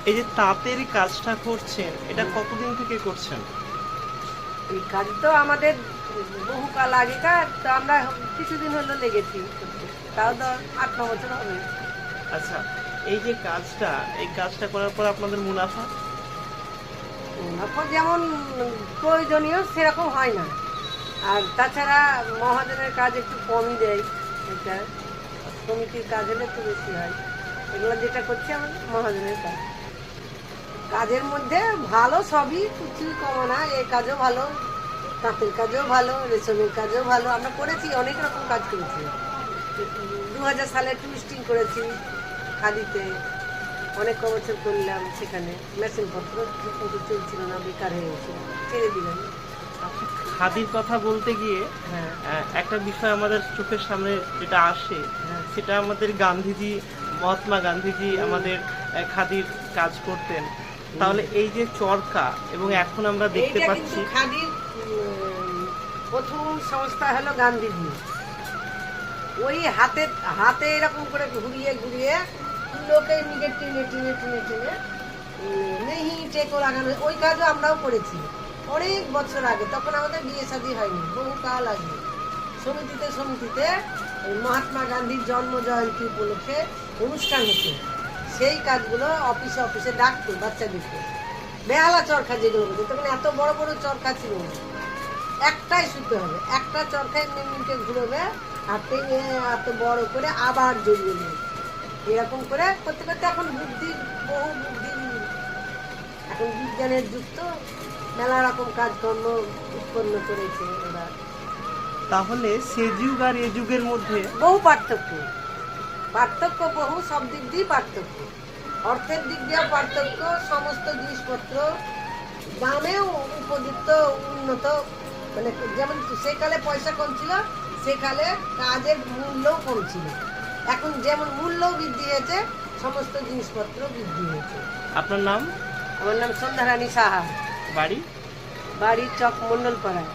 এই যে তাঁতের কাজটা করছেন, এটা কতদিন থেকে করছেন? এই কাজ তো আমাদের বহুকাল আগেকার, তো আমরা কিছুদিন হলো লেগেছি করতে। তাও তো 8-9 বছর হবে। আচ্ছা, এই যে কাজটা, এই কাজটা করার পর আপনাদের মুনাফা? এখন যেমন প্রয়োজনীয় সেরকম হয় না, আর তাছাড়া মহাজনের কাজ একটু কমই দেয়। এটা সমিতির কাজ হলে একটু বেশি হয়। এগুলো যেটা করছি আমার মহাজনের কাজ, কাজের মধ্যে ভালো সবই, কিছুই কমে না। এই কাজও ভালো, তাঁতের কাজও ভালো, রেশমের কাজও ভালো। আমরা করেছি, অনেক রকম কাজ করেছি। 2000 সালে টুইস্টিং করেছি খাদিতে, অনেক বছর করলাম। সেখানে মেশিনপত্র কিন্তু চলছিল না, বেকার হয়ে গেছিল, ছেড়ে দিলাম। আপনি খাদির কথা বলতে গিয়ে হ্যাঁ, একটা বিষয় আমাদের চোখের সামনে যেটা আসে, হ্যাঁ। সেটা আমাদের গান্ধীজি, মহাত্মা গান্ধীজি আমাদের খাদির কাজ করতেন। তাহলে এই যে চরকা, এবং এখন আমরা দেখতে এইটা পাচ্ছি কিন্তু খাদির প্রথম সংস্থা হলো গান্ধীজি। ওই হাতে হাতে এরকম করে ঘুরিয়ে ঘুরিয়ে লোকে নিজে টেনে টেনে টেনে টেনে নেহি টেকো লাগানো, ওই কাজও আমরাও করেছি অনেক বছর আগে। তখন আমাদের বিয়ে শাদী হয়নি, বহুকাল আগে। সমিতিতে সমিতিতে ওই মহাত্মা গান্ধীর জন্ম জয়ন্তী উপলক্ষে অনুষ্ঠান হতো, সেই কাজগুলো অফিসে অফিসে ডাকতো বাচ্চাদেরকে। বেহালা চরখা যেগুলো বলতো, তখন এত বড় বড় চরখা ছিল না, একটাই শুতে হবে, একটা চরখায় মিনিটে ঘুরবে, আর টেনে এত বড় করে আবার জড়িয়ে নেবে। এরকম করে করতে করতে এখন বুদ্ধি, বহু বুদ্ধি, এখন বিজ্ঞানের যুগ তো, মেলা রকম কাজকর্ম উৎপন্ন করেছে ওরা। তাহলে সে যুগ আর এ যুগের মধ্যে বহু পার্থক্য, পার্থক্য বহু, সব দিক দিয়ে পার্থক্য। অর্থের দিক দিয়েও পার্থক্য, সমস্ত জিনিসপত্র দামেও উপযুক্ত, উন্নত। মানে যেমন সেকালে পয়সা কম ছিল, সেকালে কাজের মূল্যও কম ছিল। এখন যেমন মূল্যও বৃদ্ধি হয়েছে, সমস্ত জিনিসপত্র বৃদ্ধি হয়েছে। আপনার নাম, আমার নাম সন্ধ্যারানী সাহা, বাড়ি? বাড়ি চক মন্ডলপাড়ায়।